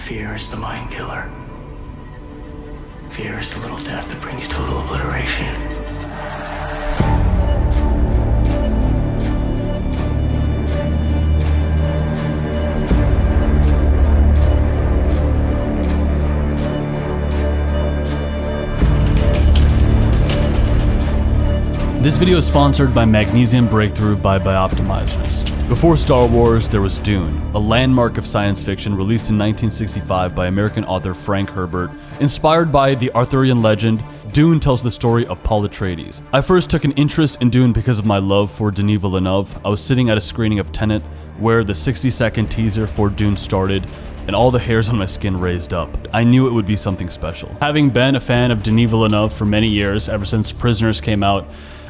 Fear is the mind killer. Fear is the little death that brings total obliteration. This video is sponsored by Magnesium Breakthrough by Bioptimizers. Before Star Wars, there was Dune, a landmark of science fiction released in 1965 by American author Frank Herbert. Inspired by the Arthurian legend, Dune tells the story of Paul Atreides. I first took an interest in Dune because of my love for Denis Villeneuve. I was sitting at a screening of Tenet where the 60-second teaser for Dune started, and all the hairs on my skin raised up. I knew it would be something special. Having been a fan of Denis Villeneuve for many years, ever since Prisoners came out,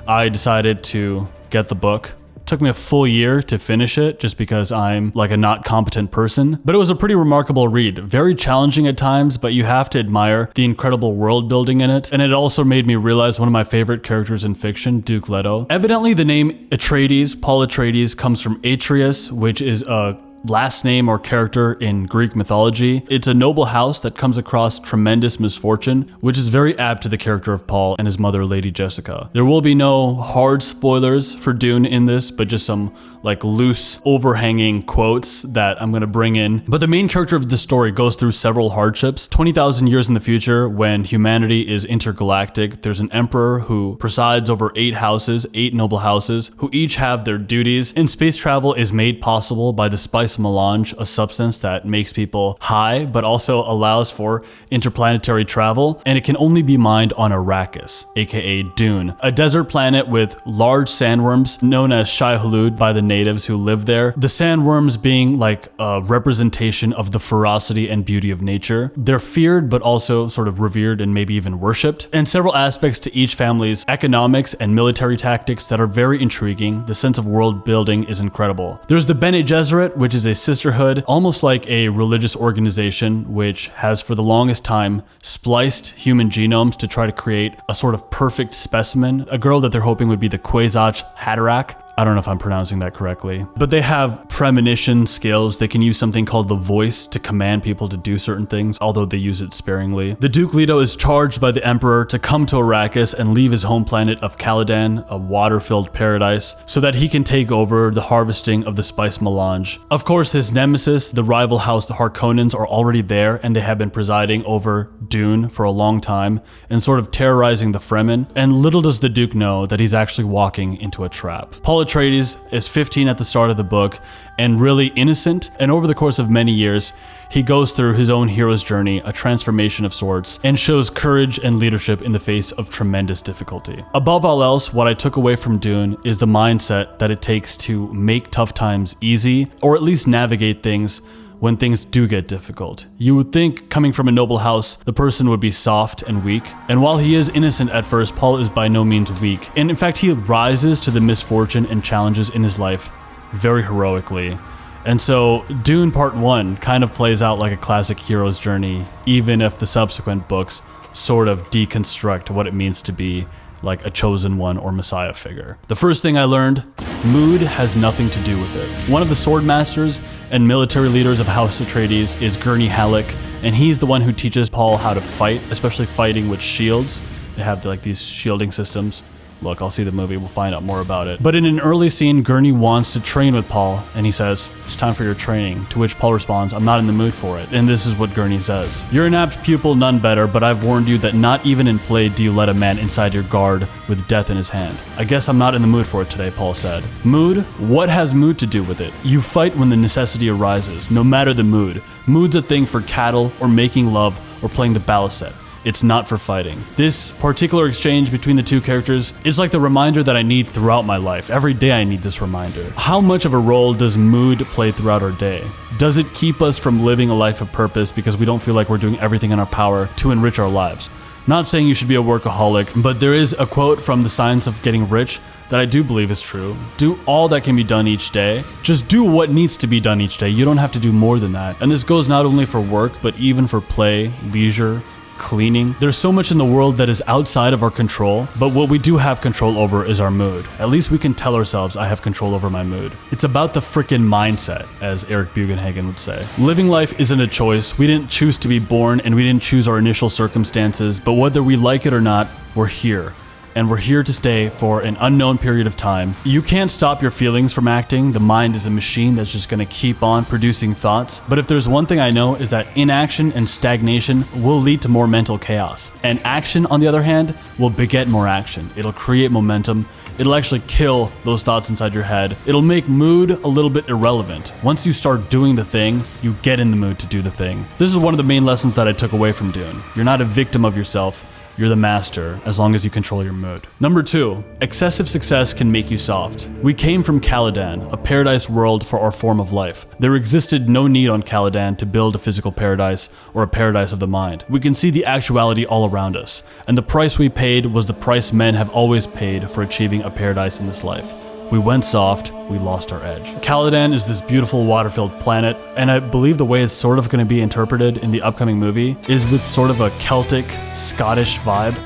I decided to get the book. It took me a full year to finish it just because I'm like a not competent person, but it was a pretty remarkable read. Very challenging at times, but you have to admire the incredible world building in it. And it also made me realize one of my favorite characters in fiction, Duke Leto. Evidently the name Atreides, Paul Atreides, comes from Atreus, which is a last name or character in Greek mythology. It's a noble house that comes across tremendous misfortune, which is very apt to the character of Paul and his mother, Lady Jessica. There will be no hard spoilers for Dune in this, but just some like loose overhanging quotes that I'm gonna bring in. But the main character of the story goes through several hardships. 20,000 years in the future, when humanity is intergalactic, there's an emperor who presides over 8 houses, 8 noble houses, who each have their duties. And space travel is made possible by the spice melange, a substance that makes people high, but also allows for interplanetary travel, and it can only be mined on Arrakis, aka Dune, a desert planet with large sandworms known as Shai-Hulud by the natives who live there. The sandworms being like a representation of the ferocity and beauty of nature. They're feared, but also sort of revered and maybe even worshipped, and several aspects to each family's economics and military tactics that are very intriguing. The sense of world building is incredible. There's the Bene Gesserit, which is a sisterhood, almost like a religious organization, which has for the longest time spliced human genomes to try to create a sort of perfect specimen, a girl that they're hoping would be the Kwisatz Haderach. I don't know if I'm pronouncing that correctly, but they have premonition skills. They can use something called the voice to command people to do certain things, although they use it sparingly. The Duke Leto is charged by the Emperor to come to Arrakis and leave his home planet of Caladan, a water-filled paradise, so that he can take over the harvesting of the spice melange. Of course, his nemesis, the rival house, the Harkonnens, are already there, and they have been presiding over Dune for a long time and sort of terrorizing the Fremen. And little does the Duke know that he's actually walking into a trap. Paul Atreides is 15 at the start of the book and really innocent, and over the course of many years, he goes through his own hero's journey, a transformation of sorts, and shows courage and leadership in the face of tremendous difficulty. Above all else, what I took away from Dune is the mindset that it takes to make tough times easy, or at least navigate things when things do get difficult. You would think, coming from a noble house, the person would be soft and weak. And while he is innocent at first, Paul is by no means weak. And in fact, he rises to the misfortune and challenges in his life very heroically. And so Dune Part 1 kind of plays out like a classic hero's journey, even if the subsequent books sort of deconstruct what it means to be like a chosen one or messiah figure. The first thing I learned, mood has nothing to do with it. One of the sword masters and military leaders of House Atreides is Gurney Halleck, and he's the one who teaches Paul how to fight, especially fighting with shields. They have like these shielding systems. Look, I'll see the movie, we'll find out more about it. But in an early scene, Gurney wants to train with Paul, and he says, "It's time for your training," to which Paul responds, "I'm not in the mood for it." And this is what Gurney says: "You're an apt pupil, none better, but I've warned you that not even in play do you let a man inside your guard with death in his hand." "I guess I'm not in the mood for it today," Paul said. Mood? What has mood to do with it? You fight when the necessity arises, no matter the mood. Mood's a thing for cattle, or making love, or playing the balisette. It's not for fighting. This particular exchange between the two characters is like the reminder that I need throughout my life. Every day I need this reminder. How much of a role does mood play throughout our day? Does it keep us from living a life of purpose because we don't feel like we're doing everything in our power to enrich our lives? Not saying you should be a workaholic, but there is a quote from The Science of Getting Rich that I do believe is true. Do all that can be done each day. Just do what needs to be done each day. You don't have to do more than that. And this goes not only for work, but even for play, leisure, cleaning. There's so much in the world that is outside of our control, but what we do have control over is our mood. At least we can tell ourselves, I have control over my mood. It's about the freaking mindset, as Eric Bugenhagen would say. Living life isn't a choice. We didn't choose to be born, and we didn't choose our initial circumstances, but whether we like it or not, we're here. And we're here to stay for an unknown period of time. You can't stop your feelings from acting. The mind is a machine that's just gonna keep on producing thoughts. But if there's one thing I know is that inaction and stagnation will lead to more mental chaos. And action, on the other hand, will beget more action. It'll create momentum. It'll actually kill those thoughts inside your head. It'll make mood a little bit irrelevant. Once you start doing the thing, you get in the mood to do the thing. This is one of the main lessons that I took away from Dune. You're not a victim of yourself. You're the master, as long as you control your mood. Number 2, excessive success can make you soft. We came from Caladan, a paradise world for our form of life. There existed no need on Caladan to build a physical paradise or a paradise of the mind. We can see the actuality all around us, and the price we paid was the price men have always paid for achieving a paradise in this life. We went soft, we lost our edge. Caladan is this beautiful water-filled planet, and I believe the way it's sort of going to be interpreted in the upcoming movie is with sort of a Celtic, Scottish vibe,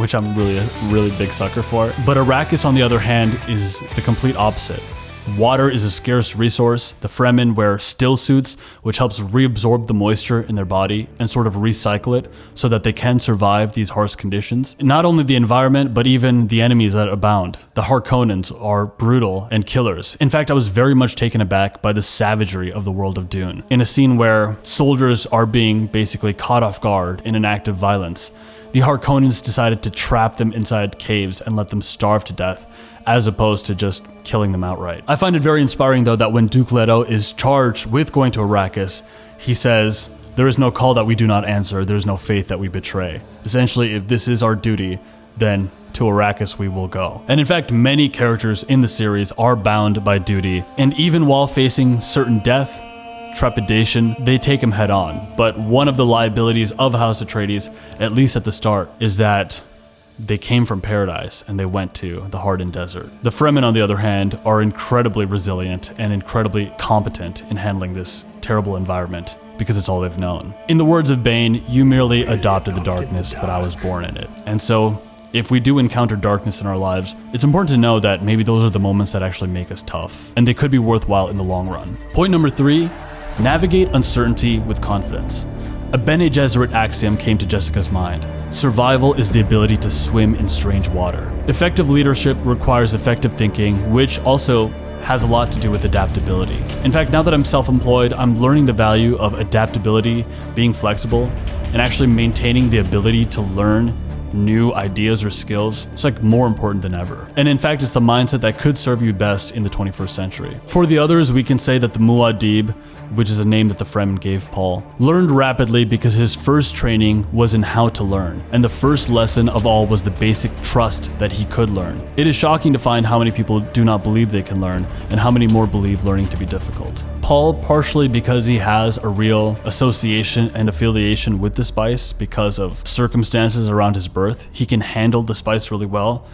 which I'm a really big sucker for. But Arrakis, on the other hand, is the complete opposite. Water is a scarce resource. The Fremen wear still suits, which helps reabsorb the moisture in their body and sort of recycle it so that they can survive these harsh conditions. Not only the environment, but even the enemies that abound. The Harkonnens are brutal and killers. In fact, I was very much taken aback by the savagery of the world of Dune. In a scene where soldiers are being basically caught off guard in an act of violence, the Harkonnens decided to trap them inside caves and let them starve to death, as opposed to just killing them outright. I find it very inspiring, though, that when Duke Leto is charged with going to Arrakis, he says, "There is no call that we do not answer, there is no faith that we betray." Essentially, if this is our duty, then to Arrakis we will go. And in fact, many characters in the series are bound by duty, and even while facing certain death, trepidation, they take him head on. But one of the liabilities of House Atreides, at least at the start, is that they came from paradise and they went to the hardened desert. The Fremen, on the other hand, are incredibly resilient and incredibly competent in handling this terrible environment because it's all they've known. In the words of Bane, "You merely adopted the darkness, but I was born in it." And so, if we do encounter darkness in our lives, it's important to know that maybe those are the moments that actually make us tough, and they could be worthwhile in the long run. Point number 3, navigate uncertainty with confidence. A Bene Gesserit axiom came to Jessica's mind. Survival is the ability to swim in strange water. Effective leadership requires effective thinking, which also has a lot to do with adaptability. In fact, now that I'm self-employed, I'm learning the value of adaptability, being flexible, and actually maintaining the ability to learn new ideas or skills. It's like more important than ever. And in fact, it's the mindset that could serve you best in the 21st century. For the others, we can say that the Muad'Dib, which is a name that the Fremen gave Paul, learned rapidly because his first training was in how to learn. And the first lesson of all was the basic trust that he could learn. It is shocking to find how many people do not believe they can learn and how many more believe learning to be difficult. Paul, partially because he has a real association and affiliation with the spice because of circumstances around his birth, he can handle the spice really well.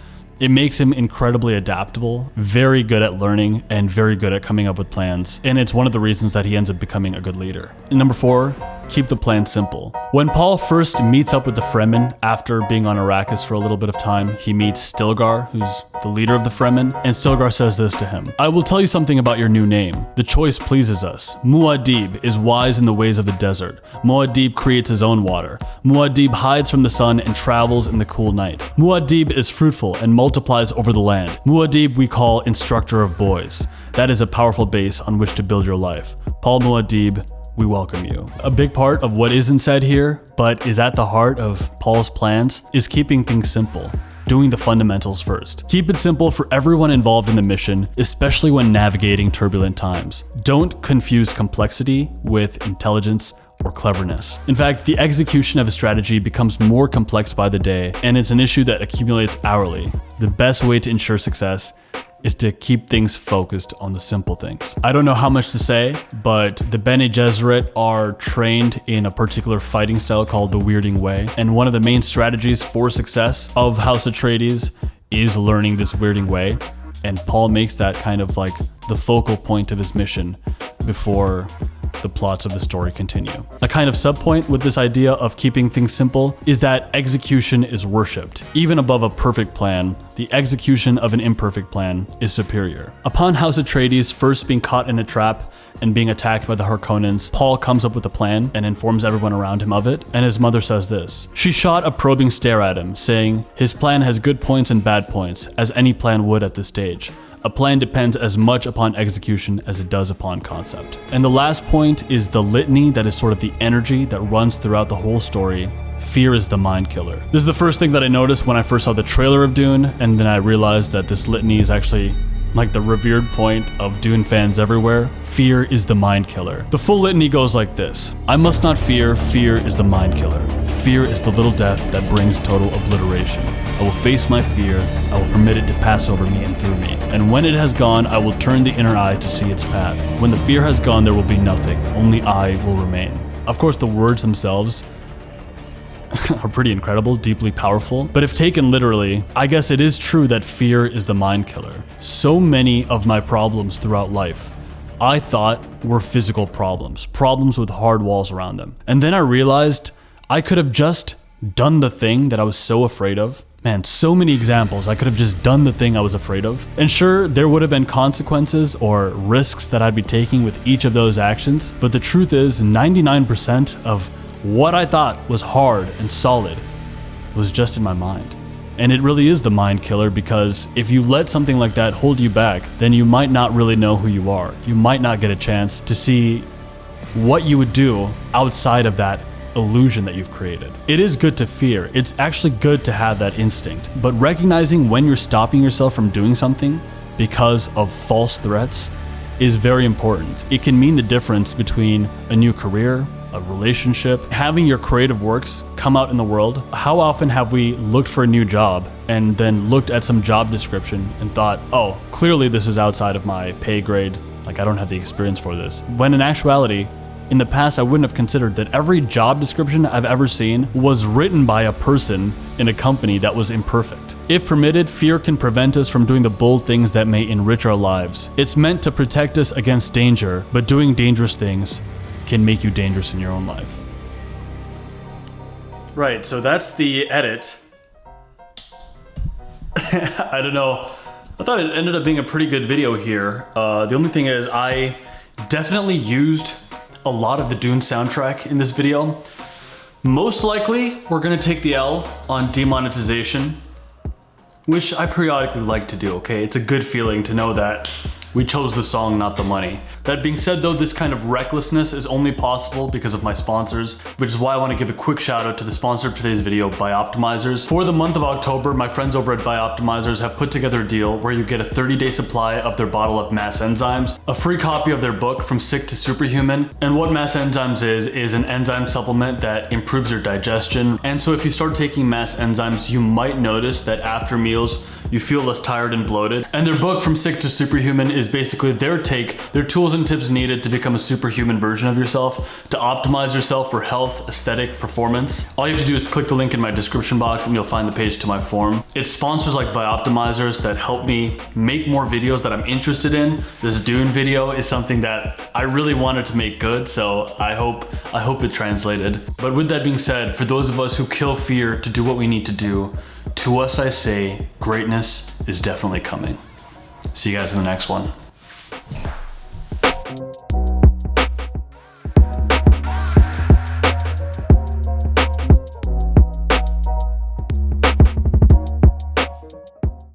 It makes him incredibly adaptable, very good at learning, and very good at coming up with plans. And it's one of the reasons that he ends up becoming a good leader. Number 4, keep the plan simple. When Paul first meets up with the Fremen after being on Arrakis for a little bit of time, he meets Stilgar, who's the leader of the Fremen, and Stilgar says this to him: "I will tell you something about your new name. The choice pleases us. Muad'Dib is wise in the ways of the desert. Muad'Dib creates his own water. Muad'Dib hides from the sun and travels in the cool night. Muad'Dib is fruitful and multiplies over the land. Muad'Dib we call instructor of boys. That is a powerful base on which to build your life. Paul Muad'Dib, we welcome you." A big part of what isn't said here, but is at the heart of Paul's plans, is keeping things simple. Doing the fundamentals first. Keep it simple for everyone involved in the mission, especially when navigating turbulent times. Don't confuse complexity with intelligence or cleverness. In fact, the execution of a strategy becomes more complex by the day, and it's an issue that accumulates hourly. The best way to ensure success is to keep things focused on the simple things. I don't know how much to say, but the Bene Gesserit are trained in a particular fighting style called the Weirding Way, and one of the main strategies for success of House Atreides is learning this Weirding Way, and Paul makes that kind of like the focal point of his mission before the plots of the story continue. A kind of subpoint with this idea of keeping things simple is that execution is worshipped. Even above a perfect plan, the execution of an imperfect plan is superior. Upon House Atreides first being caught in a trap and being attacked by the Harkonnens, Paul comes up with a plan and informs everyone around him of it, and his mother says this. She shot a probing stare at him, saying, "His plan has good points and bad points, as any plan would at this stage. A plan depends as much upon execution as it does upon concept." And the last point is the litany that is sort of the energy that runs throughout the whole story. Fear is the mind killer. This is the first thing that I noticed when I first saw the trailer of Dune, and then I realized that this litany is actually like the revered point of Dune fans everywhere. Fear is the mind killer. The full litany goes like this. I must not fear, fear is the mind killer. Fear is the little death that brings total obliteration. I will face my fear, I will permit it to pass over me and through me. And when it has gone, I will turn the inner eye to see its path. When the fear has gone, there will be nothing, only I will remain. Of course, the words themselves are pretty incredible, deeply powerful, but if taken literally, I guess it is true that fear is the mind killer. So many of my problems throughout life, I thought were physical problems with hard walls around them. And then I realized I could have just done the thing that I was so afraid of. Man, so many examples. I could have just done the thing I was afraid of. And sure, there would have been consequences or risks that I'd be taking with each of those actions, but the truth is 99% of what I thought was hard and solid was just in my mind. And it really is the mind killer, because if you let something like that hold you back, then you might not really know who you are. You might not get a chance to see what you would do outside of that illusion that you've created. It is good to fear. It's actually good to have that instinct. But recognizing when you're stopping yourself from doing something because of false threats is very important. It can mean the difference between a new career, a relationship, having your creative works come out in the world. How often have we looked for a new job and then looked at some job description and thought, oh, clearly this is outside of my pay grade, like I don't have the experience for this. When in actuality, in the past, I wouldn't have considered that every job description I've ever seen was written by a person in a company that was imperfect. If permitted, fear can prevent us from doing the bold things that may enrich our lives. It's meant to protect us against danger, but doing dangerous things can make you dangerous in your own life. Right, so that's the edit. I don't know. I thought it ended up being a pretty good video here. The only thing is I definitely used a lot of the Dune soundtrack in this video. Most likely, we're gonna take the L on demonetization, which I periodically like to do, okay? It's a good feeling to know that we chose the song, not the money. That being said though, this kind of recklessness is only possible because of my sponsors, which is why I want to give a quick shout out to the sponsor of today's video, Bioptimizers. For the month of October, my friends over at Bioptimizers have put together a deal where you get a 30-day supply of their bottle of Mass Enzymes, a free copy of their book From Sick to Superhuman. And what Mass Enzymes is an enzyme supplement that improves your digestion. And so if you start taking Mass Enzymes, you might notice that after meals, you feel less tired and bloated. And their book From Sick to Superhuman is basically their tools and tips needed to become a superhuman version of yourself, to optimize yourself for health, aesthetic, performance. All you have to do is click the link in my description box and you'll find the page to my forum. It's sponsors like Bioptimizers that help me make more videos that I'm interested in. This Dune video is something that I really wanted to make good, so I hope it translated. But with that being said, for those of us who kill fear to do what we need to do, to us I say, greatness is definitely coming. See you guys in the next one.